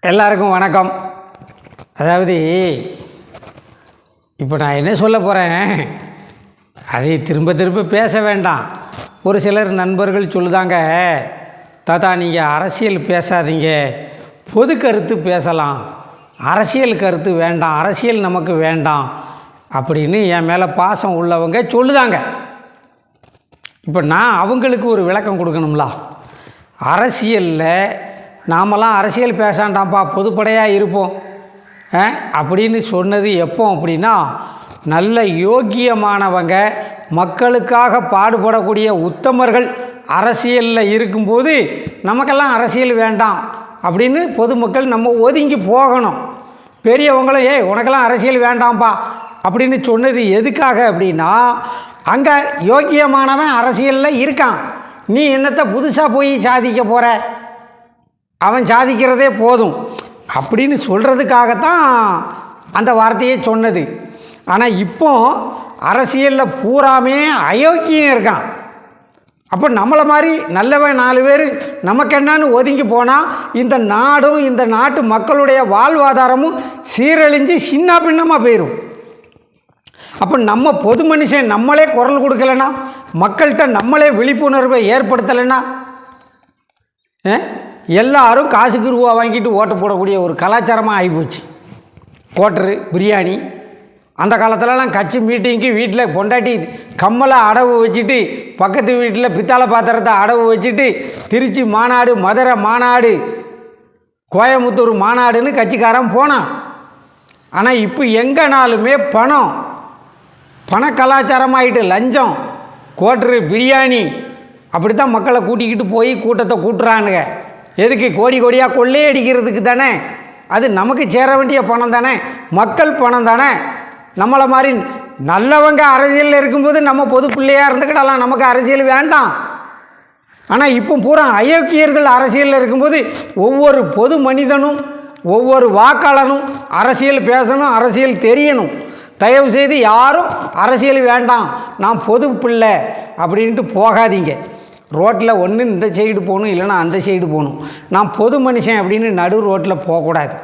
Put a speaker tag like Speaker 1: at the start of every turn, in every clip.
Speaker 1: எல்லாருக்கும் வணக்கம். அதாவது இப்போ நான் என்ன சொல்ல போகிறேன் அதை திரும்ப திரும்ப பேச வேண்டாம். ஒரு சிலர் நண்பர்கள் சொல்லுதாங்க, தாத்தா நீங்கள் அரசியல் பேசாதீங்க, பொது கருத்து பேசலாம், அரசியல் கருத்து வேண்டாம், அரசியல் நமக்கு வேண்டாம் அப்படின்னு என் மேலே பாசம் உள்ளவங்க சொல்லுதாங்க. இப்போ நான் அவங்களுக்கு ஒரு விளக்கம் கொடுக்கணும்ல. அரசியலில் நாமெல்லாம் அரசியல் பேசாண்டாம்ப்பா, பொதுப்படையாக இருப்போம் அப்படின்னு சொன்னது எப்போ அப்படின்னா, நல்ல யோக்கியமானவங்க, மக்களுக்காக பாடுபடக்கூடிய உத்தமர்கள் அரசியலில் இருக்கும்போது நமக்கெல்லாம் அரசியல் வேண்டாம் அப்படின்னு பொதுமக்கள் நம்ம ஒதுங்கி போகணும். பெரியவங்களும் உனக்கெல்லாம் அரசியல் வேண்டாம்ப்பா அப்படின்னு சொன்னது எதுக்காக அப்படின்னா, அங்கே யோக்கியமானவன் அரசியலில் இருக்கான், நீ என்னத்தை புதுசாக போய் சாதிக்க போகிற, அவன் சாதிக்கிறதே போதும் அப்படின்னு சொல்கிறதுக்காகத்தான் அந்த வார்த்தையை சொன்னது. ஆனால் இப்போ அரசியலில் பூராமே அயோக்கியம் இருக்கான். அப்போ நம்மளை மாதிரி நல்லவன் 4 பேர் நமக்கு என்னன்னு ஒதுங்கி போனால் இந்த நாடும் இந்த நாட்டு மக்களுடைய வாழ்வாதாரமும் சீரழிஞ்சு சின்ன பின்னமாக போயிடும். அப்போ நம்ம பொது மனுஷன் நம்மளே குரல் கொடுக்கலைன்னா, மக்கள்கிட்ட நம்மளே விழிப்புணர்வை ஏற்படுத்தலைன்னா, எல்லாரும் காசுக்கு ரூபா வாங்கிட்டு ஓட்டு போடக்கூடிய ஒரு கலாச்சாரமாக ஆகிப்போச்சு. கோட்டரு பிரியாணி அந்த காலத்துலலாம் கட்சி மீட்டிங்க்கு வீட்டில் பொண்டாட்டி கம்மலை அடவு வச்சுட்டு, பக்கத்து வீட்டில் பித்தாளை பாத்திரத்தை அடவு வச்சுட்டு, திருச்சி மாநாடு, மதுரை மாநாடு, கோயம்புத்தூர் மாநாடுன்னு கட்சிக்காரன் போனான். ஆனால் இப்போ எங்கேனாலுமே பண கலாச்சாரமாகிட்டு, லஞ்சம், கோட்டரு பிரியாணி அப்படித்தான் மக்களை கூட்டிக்கிட்டு போய் கூட்டத்தை கூட்டுறானுங்க. எதுக்கு? கோடி கோடியாக கொள்ளையடிக்கிறதுக்கு தானே. அது நமக்கு சேர வேண்டிய பணம் தானே, மக்கள் பணம் தானே. நம்மளை மாதிரி நல்லவங்க அரசியலில் இருக்கும்போது நம்ம பொது பிள்ளையாக இருந்துக்கிடலாம், நமக்கு அரசியல் வேண்டாம். ஆனால் இப்போ பூரா அயோக்கியர்கள் அரசியலில் இருக்கும்போது ஒவ்வொரு பொது மனிதனும் ஒவ்வொரு வாக்காளனும் அரசியல் பேசணும், அரசியல் தெரியணும். தயவு செய்து யாரும் அரசியல் வேண்டாம், நான் பொது பிள்ளை அப்படின்ட்டு போகாதீங்க. ரோட்டில் ஒன்று இந்த சைடு போகணும், இல்லைன்னா அந்த சைடு போகணும். நான் பொது மனுஷன் அப்படின்னு நடு ரோட்டில் போகக்கூடாது,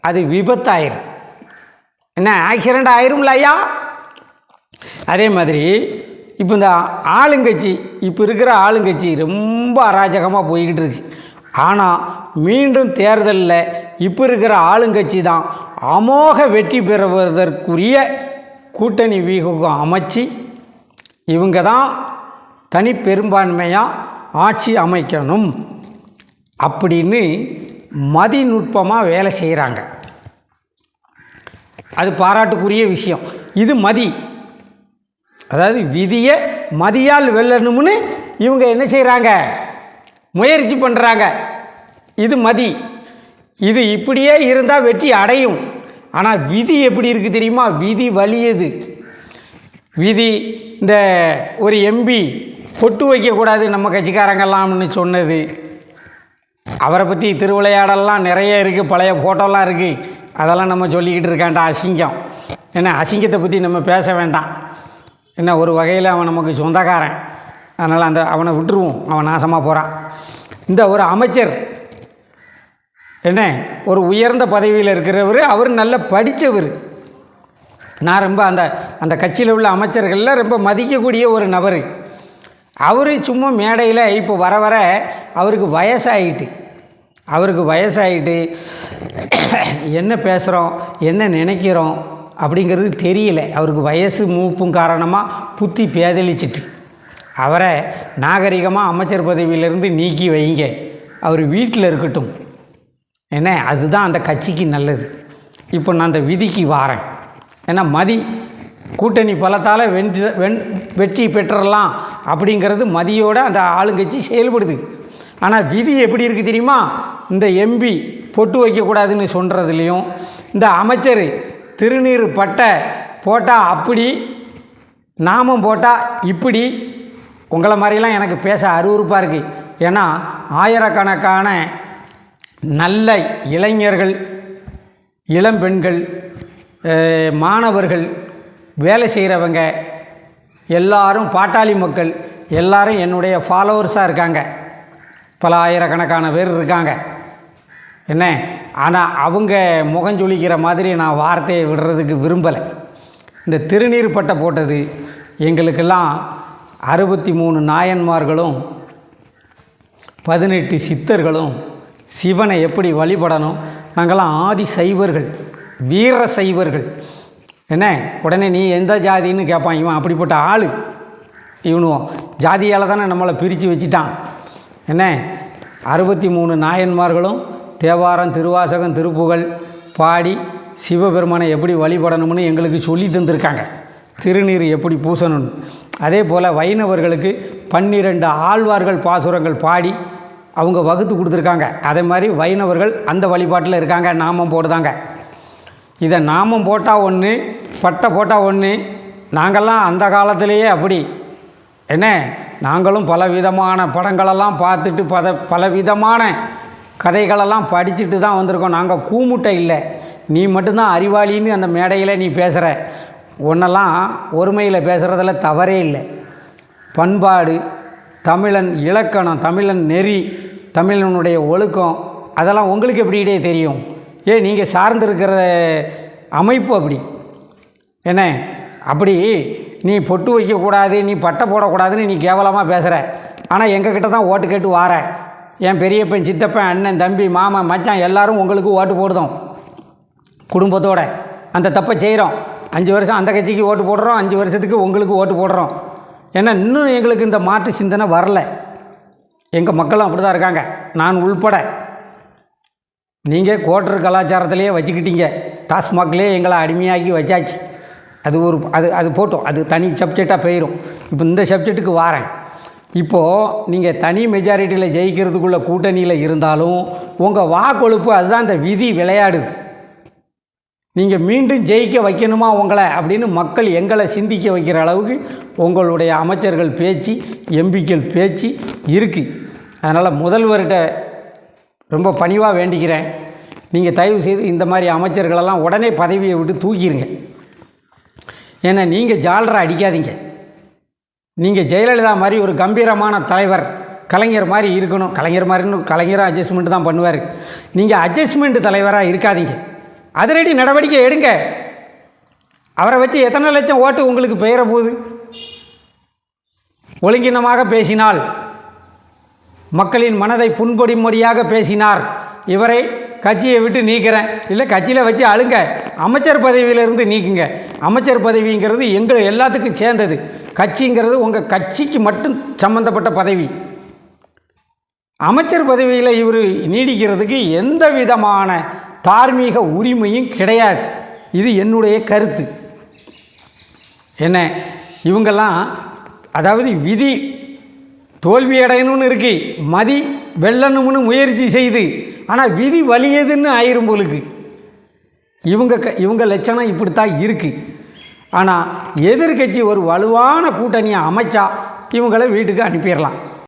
Speaker 1: அது விபத்தாயிரும். என்ன ஆக்சிடெண்ட் ஆயிரும்ல ஐயா. அதே மாதிரி இப்போ இந்த ஆளுங்கட்சி, இப்போ இருக்கிற ஆளுங்கட்சி ரொம்ப அராஜகமாக போய்கிட்டு இருக்கு. ஆனால் மீண்டும் தேர்தலில் இப்போ இருக்கிற ஆளுங்கட்சி தான் அமோக வெற்றி பெறுவதற்குரிய கூட்டணி வியூகம் அமைச்சு இவங்க தான் தனி பெரும்பான்மையாக ஆட்சி அமைக்கணும் அப்படின்னு மதிநுட்பமாக வேலை செய்கிறாங்க. அது பாராட்டுக்குரிய விஷயம். இது மதி, அதாவது விதியை மதியால் வெல்லணும்னு இவங்க என்ன செய்கிறாங்க, முயற்சி பண்ணுறாங்க. இது மதி. இது இப்படியே இருந்தால் வெற்றி அடையும். ஆனால் விதி எப்படி இருக்குது தெரியுமா? விதி வலியது. விதி இந்த ஒரு எம்பி பொட்டு வைக்கக்கூடாது நம்ம கட்சிக்காரங்கெல்லாம்னு சொன்னது, அவரை பற்றி திருவிளையாடலாம் நிறைய இருக்குது, பழைய ஃபோட்டோலாம் இருக்குது, அதெல்லாம் நம்ம சொல்லிக்கிட்டு இருக்காண்டா அசிங்கம். ஏன்னா அசிங்கத்தை பற்றி நம்ம பேச வேண்டாம். என்ன ஒரு வகையில் அவன் நமக்கு சொந்தக்காரன், அதனால் அவனை விட்டுருவோம், அவன் நாசமாக போகிறான். இந்த ஒரு அமைச்சர் என்ன ஒரு உயர்ந்த பதவியில் இருக்கிறவர், அவர் நல்ல படித்தவர். நான் ரொம்ப அந்த கட்சியில் உள்ள அமைச்சர்களில் ரொம்ப மதிக்கக்கூடிய ஒரு நபர். அவர் சும்மா மேடையில் இப்போ வர வர அவருக்கு வயசாகிட்டு என்ன பேசுகிறோம் என்ன நினைக்கிறோம் அப்படிங்கிறது தெரியல. அவருக்கு வயசு மூப்பும் காரணமாக புத்தி பேதலிச்சிட்டு அவரை நாகரிகமாக அமைச்சர் பதவியிலேருந்து நீக்கி வைங்க, அவர் வீட்டில் இருக்கட்டும். என்ன அதுதான் அந்த கட்சிக்கு நல்லது. இப்போ நான் அந்த விதிக்கு வாரேன். ஏன்னா மதி கூட்டணி பலத்தால் வெற்றி பெற்றலாம் அப்படிங்கிறது மதியோட அந்த ஆளுங்கட்சி செயல்படுது. ஆனால் விதி எப்படி இருக்குது தெரியுமா? இந்த எம்பி பொட்டு வைக்கக்கூடாதுன்னு சொல்கிறதுலையும், இந்த அமைச்சர் திருநீர் பட்டை போட்டால் அப்படி, நாமம் போட்டால் இப்படி, உங்களை மாதிரிலாம் எனக்கு பேச அருவருப்பாக இருக்குது. ஏன்னா ஆயிரக்கணக்கான நல்ல இளைஞர்கள், இளம்பெண்கள், மாணவர்கள், வேலை செய்கிறவங்க எல்லாரும், பாட்டாளி மக்கள் எல்லாரும் என்னுடைய ஃபாலோவர்ஸாக இருக்காங்க. பல ஆயிரக்கணக்கான பேர் இருக்காங்க. என்ன. ஆனால் அவங்க முகஞ்சொலிக்கிற மாதிரி நான் வார்த்தையை விடுறதுக்கு விரும்பலை. இந்த திருநீர் பட்டை போட்டது எங்களுக்கெல்லாம் 63 நாயன்மார்களும் 18 சித்தர்களும் சிவனை எப்படி வழிபடணும், நாங்கள்லாம் ஆதி சைவர்கள், வீர சைவர்கள். என்ன, உடனே நீ எந்த ஜாதின்னு கேட்பான். இவன் அப்படிப்பட்ட ஆள். இவனும் ஜாதியால் தானே நம்மளை பிரித்து வச்சுட்டான். என்ன, 63 நாயன்மார்களும் தேவாரம், திருவாசகம், திருப்புகழ் பாடி சிவபெருமானை எப்படி வழிபடணும்னு எங்களுக்கு சொல்லி தந்திருக்காங்க. திருநீர் எப்படி பூசணும்னு. அதே போல் வைணவர்களுக்கு 12 ஆழ்வார்கள் பாசுரங்கள் பாடி அவங்க வகுத்து கொடுத்துருக்காங்க. அதே மாதிரி வைணவர்கள் அந்த வழிபாட்டில் இருக்காங்க. நாமம் போடுதாங்க. இதை நாமம் போட்டால் ஒன்று, பட்டை போட்டால் ஒன்று. நாங்கள்லாம் அந்த காலத்திலேயே அப்படி. என்ன, நாங்களும் பலவிதமான படங்களெல்லாம் பார்த்துட்டு பலவிதமான கதைகளெல்லாம் படிச்சுட்டு தான் வந்திருக்கோம். நாங்கள் கூமுட்டை இல்லை. நீ மட்டும்தான் அறிவாளின்னு அந்த மேடையில் நீ பேசுகிற. ஒன்றெல்லாம் ஒருமையில் பேசுகிறதுல தவறே இல்லை. பண்பாடு, தமிழன் இலக்கணம், தமிழன் நெறி, தமிழனுடைய ஒழுக்கம், அதெல்லாம் உங்களுக்கு எப்படியே தெரியும். நீங்கள் சார்ந்திருக்கிற அமைப்பு அப்படி. என்ன, அப்படி நீ பொட்டு வைக்கக்கூடாது, நீ பட்டை போடக்கூடாதுன்னு நீ கேவலமாக பேசுகிற. ஆனால் எங்ககிட்ட தான் ஓட்டு கேட்டு வார. என் பெரியப்பன், சித்தப்பன், அண்ணன், தம்பி, மாமன், மச்சான் எல்லோரும் உங்களுக்கு ஓட்டு போடுதோம். குடும்பத்தோடு அந்த தப்பை செய்கிறோம். 5 வருஷம் அந்த கட்சிக்கு ஓட்டு போடுறோம், 5 வருஷத்துக்கு உங்களுக்கு ஓட்டு போடுறோம். ஏன்னா இன்னும் எங்களுக்கு இந்த மாற்று சிந்தனை வரல. எங்கள் மக்களும் அப்படி தான் இருக்காங்க, நான் உள்பட. நீங்கள் கோட்டர் கலாச்சாரத்திலே வச்சுக்கிட்டீங்க. டாஸ்மாக்லேயே எங்களை அடிமையாக்கி வச்சாச்சு. அது போட்டோம். அது தனி சப்ஜெக்டாக போயிடும். இப்போ இந்த சப்ஜெக்ட்டுக்கு வாரேன். இப்போது நீங்கள் தனி மெஜாரிட்டியில் ஜெயிக்கிறதுக்குள்ள கூட்டணியில் இருந்தாலும் உங்கள் வாக்கொழுப்பு அதுதான் இந்த விதி விளையாடுது. நீங்கள் மீண்டும் ஜெயிக்க வைக்கணுமா உங்களை அப்படின்னு மக்கள் எங்களை சிந்திக்க வைக்கிற அளவுக்கு உங்களுடைய அமைச்சர்கள் பேச்சு, எம்பிக்கள் பேச்சு இருக்குது. அதனால் முதல்வர்கிட்ட ரொம்ப பணிவாக வேண்டிக்கிறேன். நீங்கள் தயவு செய்து இந்த மாதிரி அமைச்சர்களெல்லாம் உடனே பதவியை விட்டு தூக்கிடுங்க. ஏன்னா நீங்கள் ஜாலரை அடிக்காதீங்க. நீங்கள் ஜெயலலிதா மாதிரி ஒரு கம்பீரமான தலைவர், கலைஞர் மாதிரி இருக்கணும். கலைஞர் மாதிரின்னு கலைஞராக அட்ஜஸ்ட்மெண்ட் தான் பண்ணுவார். நீங்கள் அட்ஜஸ்ட்மெண்ட் தலைவராக இருக்காதீங்க. அதிரடி நடவடிக்கை எடுங்க. அவரை வச்சு எத்தனை லட்சம் ஓட்டு உங்களுக்கு பெயர போகுது. ஒழுங்கினமாக பேசினால், மக்களின் மனதை புண்படும்படியாக பேசினார், இவரை கட்சியை விட்டு நீக்கிறேன், இல்லை கட்சியில் வச்சு அழுங்க, அமைச்சர் பதவியிலிருந்து நீக்குங்க. அமைச்சர் பதவிங்கிறது எங்கள் எல்லாத்துக்கும் சேர்ந்தது. கட்சிங்கிறது உங்கள் கட்சிக்கு மட்டும் சம்பந்தப்பட்ட பதவி. அமைச்சர் பதவியில் இவர் நீடிக்கிறதுக்கு எந்த விதமான தார்மீக உரிமையும் கிடையாது. இது என்னுடைய கருத்து. என்ன, இவங்கெல்லாம் அதாவது விதி தோல்வி அடையணும்னு இருக்கு, மதி வெல்லணும்னு முயற்சி செய்து, ஆனால் விதி வலியதுன்னு ஆயிரும் போலுக்கு. இவங்க லட்சணம் இப்படித்தான் இருக்குது. ஆனால் எதிர்கட்சி ஒரு வலுவான கூட்டணியை அமைச்சா இவங்களை வீட்டுக்கு அனுப்பிடலாம்.